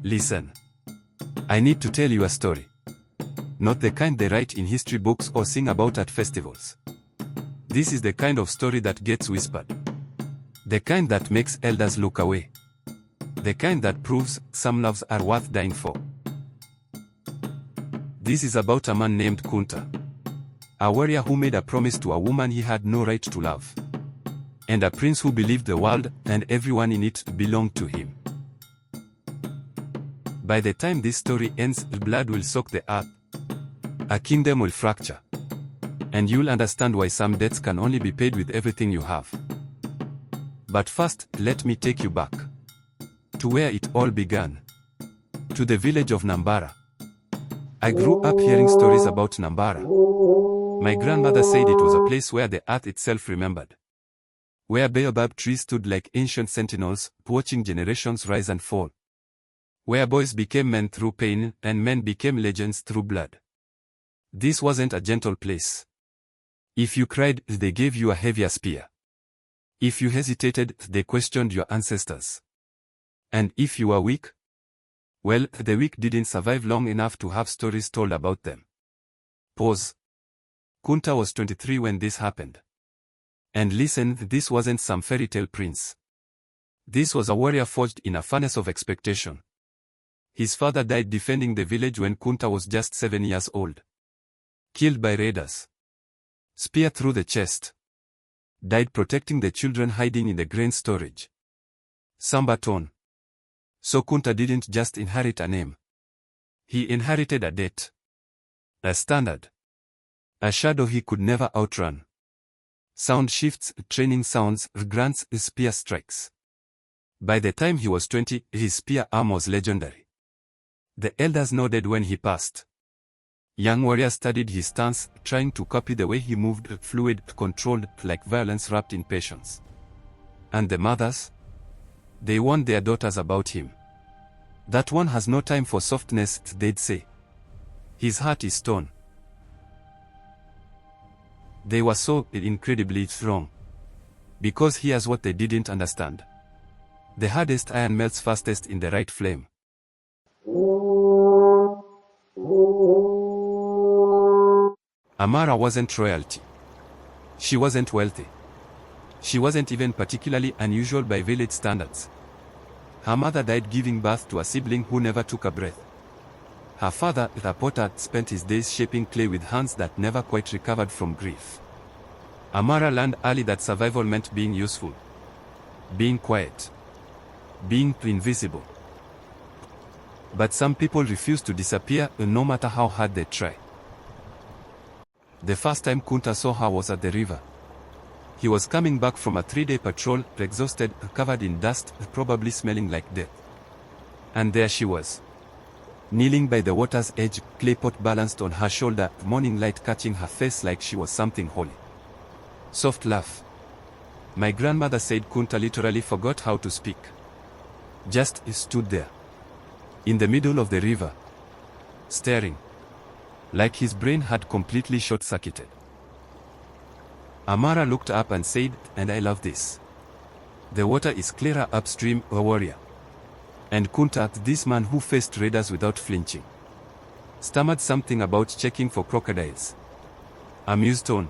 Listen. I need to tell you a story. Not the kind they write in history books or sing about at festivals. This is the kind of story that gets whispered. The kind that makes elders look away. The kind that proves some loves are worth dying for. This is about a man named Kunta. A warrior who made a promise to a woman he had no right to love. And a prince who believed the world and everyone in it belonged to him. By the time this story ends, blood will soak the earth. A kingdom will fracture. And you'll understand why some debts can only be paid with everything you have. But first, let me take you back. To where it all began. To the village of Nambara. I grew up hearing stories about Nambara. My grandmother said it was a place where the earth itself remembered. Where baobab trees stood like ancient sentinels, watching generations rise and fall. Where boys became men through pain, and men became legends through blood. This wasn't a gentle place. If you cried, they gave you a heavier spear. If you hesitated, they questioned your ancestors. And if you were weak, well, the weak didn't survive long enough to have stories told about them. Pause. Kunta was 23 when this happened. And listen, this wasn't some fairy tale prince. This was a warrior forged in a furnace of expectation. His father died defending the village when Kunta was just 7 years old. Killed by raiders. Spear through the chest. Died protecting the children hiding in the grain storage. Sambaton. So Kunta didn't just inherit a name. He inherited a debt. A standard. A shadow he could never outrun. Sound shifts, training sounds, grunts, spear strikes. By the time he was 20, his spear arm was legendary. The elders nodded when he passed. Young warriors studied his stance, trying to copy the way he moved, fluid, controlled, like violence wrapped in patience. And the mothers? They warned their daughters about him. That one has no time for softness, they'd say. His heart is stone. They were so incredibly strong. Because here's what they didn't understand. The hardest iron melts fastest in the right flame. Amara wasn't royalty. She wasn't wealthy. She wasn't even particularly unusual by village standards. Her mother died giving birth to a sibling who never took a breath. Her father, the potter, spent his days shaping clay with hands that never quite recovered from grief. Amara learned early that survival meant being useful. Being quiet. Being invisible. But some people refuse to disappear, no matter how hard they try. The first time Kunta saw her was at the river. He was coming back from a 3-day patrol, exhausted, covered in dust, probably smelling like death. And there she was. Kneeling by the water's edge, clay pot balanced on her shoulder, morning light catching her face like she was something holy. Soft laugh. My grandmother said Kunta literally forgot how to speak. Just stood there. In the middle of the river. Staring. Like his brain had completely short-circuited. Amara looked up and said, "And I love this. The water is clearer upstream, a warrior." And Kunta, this man who faced raiders without flinching, stammered something about checking for crocodiles. Amused tone.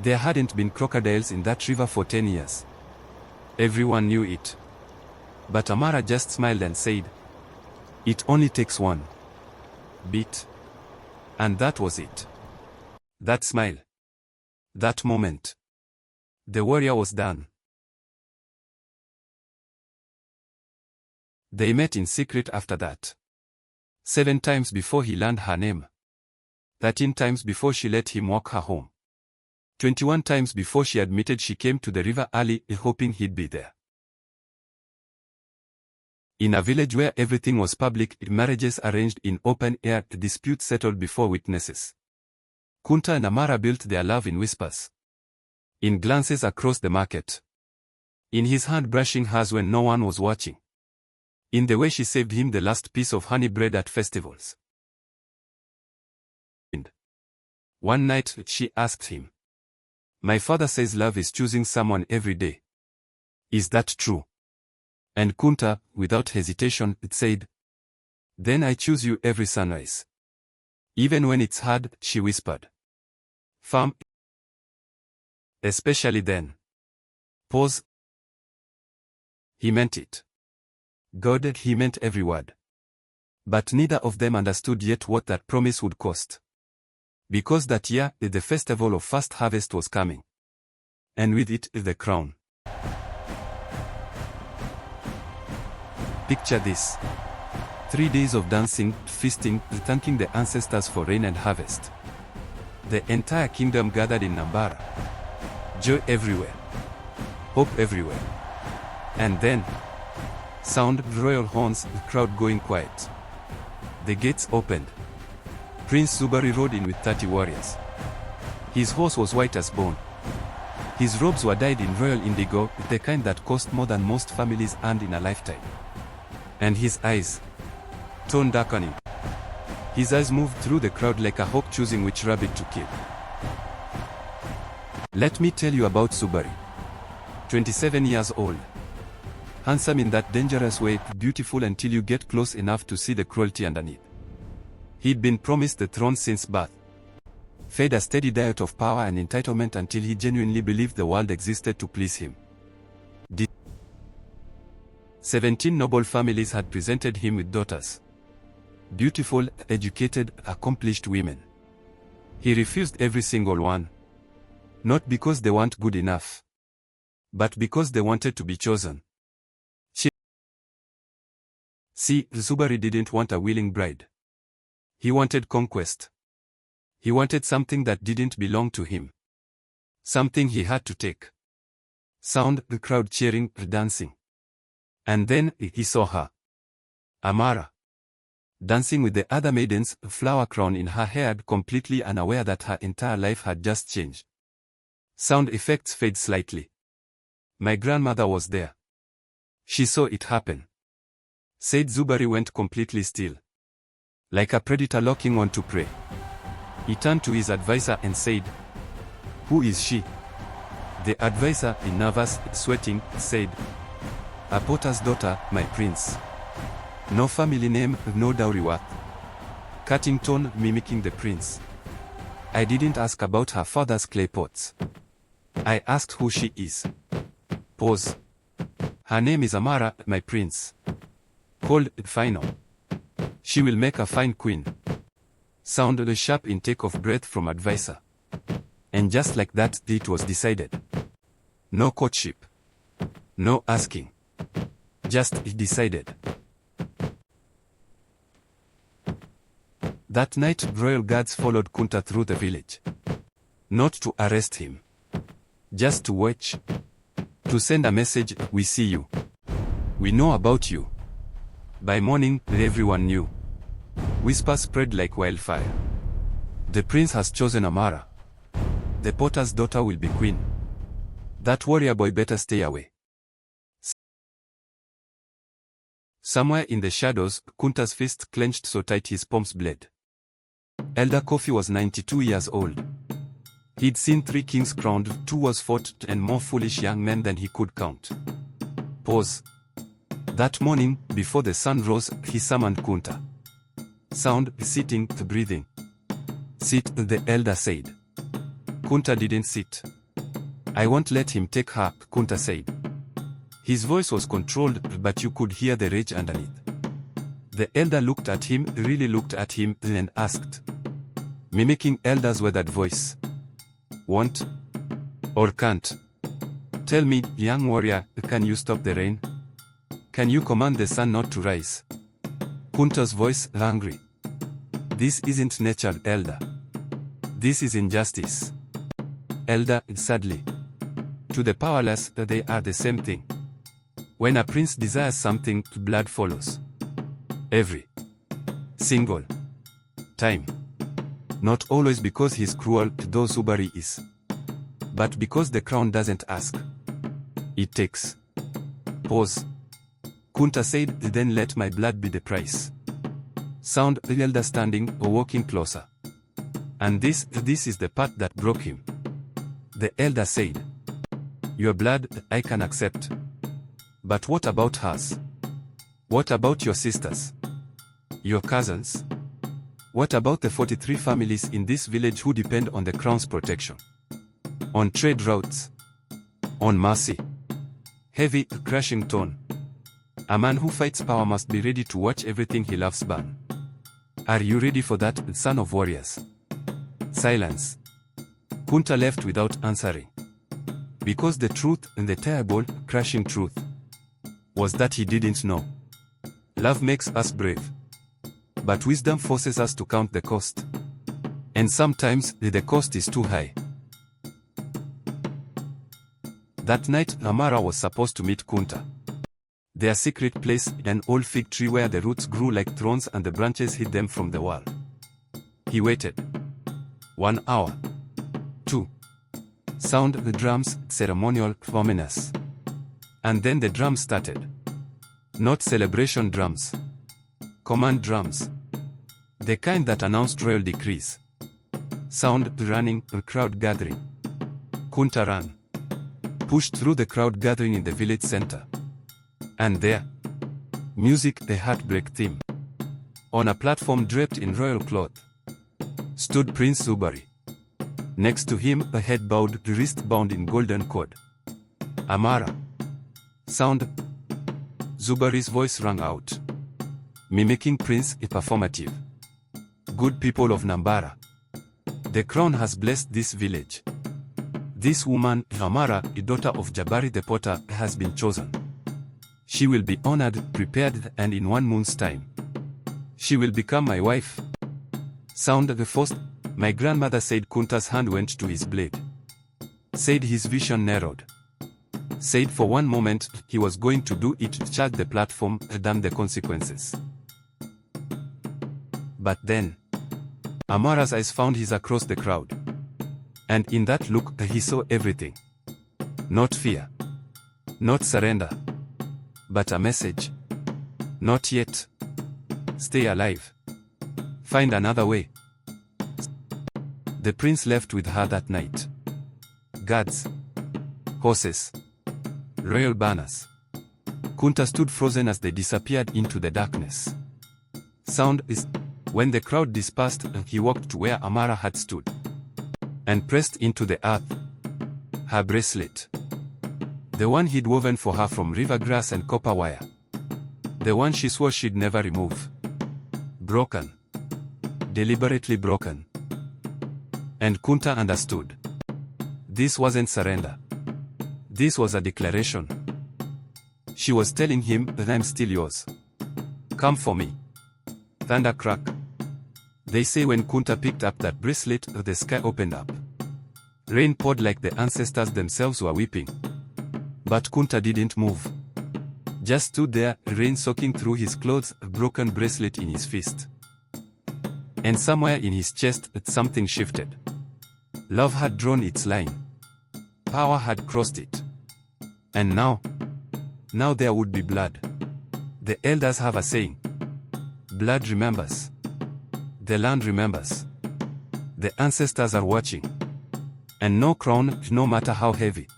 There hadn't been crocodiles in that river for 10 years. Everyone knew it. But Amara just smiled and said, "It only takes one beat." And that was it. That smile. That moment. The warrior was done. They met in secret after that. 7 times before he learned her name. 13 times before she let him walk her home. 21 times before she admitted she came to the river early, hoping he'd be there. In a village where everything was public, marriages arranged in open air, disputes settled before witnesses. Kunta and Amara built their love in whispers. In glances across the market. In his hand brushing hers when no one was watching. In the way she saved him the last piece of honey bread at festivals. One night, she asked him. "My father says love is choosing someone every day. Is that true?" And Kunta, without hesitation, said, Then I choose you every sunrise. Even when it's hard, she whispered. Firm. Especially then. Pause. He meant it. God, he meant every word. But neither of them understood yet what that promise would cost. Because that year, the festival of first harvest was coming. And with it, the crown. Picture this. 3 days of dancing, feasting, thanking the ancestors for rain and harvest. The entire kingdom gathered in Nambara. Joy everywhere. Hope everywhere. And then, sound royal horns, the crowd going quiet. The gates opened. Prince Zubari rode in with 30 warriors. His horse was white as bone. His robes were dyed in royal indigo, the kind that cost more than most families earned in a lifetime. And his eyes, tone darkening. His eyes moved through the crowd like a hawk choosing which rabbit to kill. Let me tell you about Zubari. 27 years old. Handsome in that dangerous way, beautiful until you get close enough to see the cruelty underneath. He'd been promised the throne since birth. Fed a steady diet of power and entitlement until he genuinely believed the world existed to please him. 17 noble families had presented him with daughters. Beautiful, educated, accomplished women. He refused every single one. Not because they weren't good enough, but because they wanted to be chosen. See, Zubari didn't want a willing bride. He wanted conquest. He wanted something that didn't belong to him. Something he had to take. Sound, the crowd cheering, dancing. And then, he saw her. Amara. Dancing with the other maidens, a flower crown in her hair, completely unaware that her entire life had just changed. Sound effects fade slightly. My grandmother was there. She saw it happen. Said Zubari went completely still. Like a predator locking on to prey. He turned to his advisor and said, "Who is she?" The advisor, nervous, sweating, said, "A potter's daughter, my prince. No family name, no dowry worth." Cutting tone, mimicking the prince. "I didn't ask about her father's clay pots. I asked who she is." Pause. "Her name is Amara, my prince. Called final. She will make a fine queen." Sounded a sharp intake of breath from advisor. And just like that, it was decided. No courtship. No asking. Just decided. That night, royal guards followed Kunta through the village. Not to arrest him. Just to watch. To send a message, "We see you. We know about you." By morning, everyone knew. Whispers spread like wildfire. The prince has chosen Amara. The potter's daughter will be queen. That warrior boy better stay away. Somewhere in the shadows, Kunta's fist clenched so tight his palms bled. Elder Kofi was 92 years old. He'd seen 3 kings crowned, 2 wars fought, and more foolish young men than he could count. Pause. That morning, before the sun rose, he summoned Kunta. Sound, sitting, breathing. "Sit," the elder said. Kunta didn't sit. "I won't let him take her," Kunta said. His voice was controlled, but you could hear the rage underneath. The elder looked at him, really looked at him, and asked. Mimicking elder's weathered voice. "Won't? Or can't? Tell me, young warrior, can you stop the rain? Can you command the sun not to rise?" Kunta's voice, angry. "This isn't nature, elder. This is injustice." Elder, sadly. "To the powerless, they are the same thing. When a prince desires something, blood follows. Every single time. Not always because he's cruel, though Zubari is. But because the crown doesn't ask. It takes." Pause. Kunta said, "Then let my blood be the price." Sound, the elder standing or walking closer. And this is the part that broke him. The elder said, "Your blood, I can accept. But what about hers? What about your sisters? Your cousins? What about the 43 families in this village who depend on the crown's protection? On trade routes? On mercy? Heavy, crashing tone. A man who fights power must be ready to watch everything he loves burn. Are you ready for that, son of warriors? Silence. Kunta left without answering. Because the truth, and the terrible, crashing truth, was that he didn't know. Love makes us brave. But wisdom forces us to count the cost. And sometimes, the cost is too high. That night, Amara was supposed to meet Kunta. Their secret place, an old fig tree where the roots grew like thrones and the branches hid them from the wall. He waited. 1 hour. 2. Sound the drums, ceremonial, ominous. And then the drums started. Not celebration drums. Command drums. The kind that announced royal decrees. Sound running, a crowd gathering. Kunta ran. Pushed through the crowd gathering in the village center. And there, music, the heartbreak theme. On a platform draped in royal cloth, stood Prince Zubari. Next to him, a head bowed, wrist bound in golden cord. Amara. Sound. Zubari's voice rang out, mimicking Prince, a performative. Good people of Nambara. The crown has blessed this village. This woman, Amara, a daughter of Jabari the Potter, has been chosen. She will be honored, prepared, and in 1 month's time, she will become my wife. Sound the first. My grandmother said Kunta's hand went to his blade. Said his vision narrowed. Said for 1 moment, he was going to do it, charge the platform, damn the consequences. But then, Amara's eyes found his across the crowd. And in that look, he saw everything. Not fear. Not surrender. But a message. Not yet. Stay alive. Find another way. The prince left with her that night. Guards. Horses. Royal banners. Kunta stood frozen as they disappeared into the darkness. Sound is. When the crowd dispersed, he walked to where Amara had stood. And pressed into the earth. Her bracelet. The one he'd woven for her from river grass and copper wire. The one she swore she'd never remove. Broken. Deliberately broken. And Kunta understood. This wasn't surrender. This was a declaration. She was telling him that I'm still yours. Come for me. Thunder crack. They say when Kunta picked up that bracelet, the sky opened up. Rain poured like the ancestors themselves were weeping. But Kunta didn't move. Just stood there, rain soaking through his clothes, a broken bracelet in his fist. And somewhere in his chest, something shifted. Love had drawn its line. Power had crossed it. And now there would be blood. The elders have a saying. Blood remembers. The land remembers. The ancestors are watching. And no crown, no matter how heavy,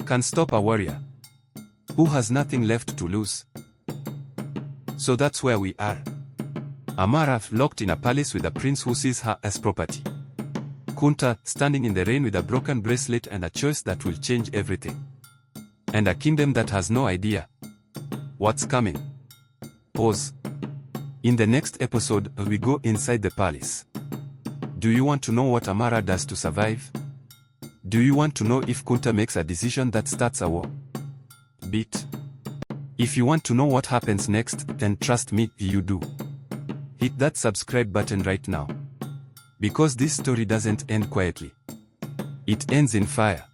can stop a warrior who has nothing left to lose. So that's where we are. Amara, locked in a palace with a prince who sees her as property. Kunta, standing in the rain with a broken bracelet and a choice that will change everything. And a kingdom that has no idea what's coming. Pause. In the next episode, we go inside the palace. Do you want to know what Amara does to survive? Do you want to know if Kunta makes a decision that starts a war? Beat. If you want to know what happens next, then trust me, you do. Hit that subscribe button right now. Because this story doesn't end quietly. It ends in fire.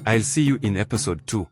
I'll see you in episode 2.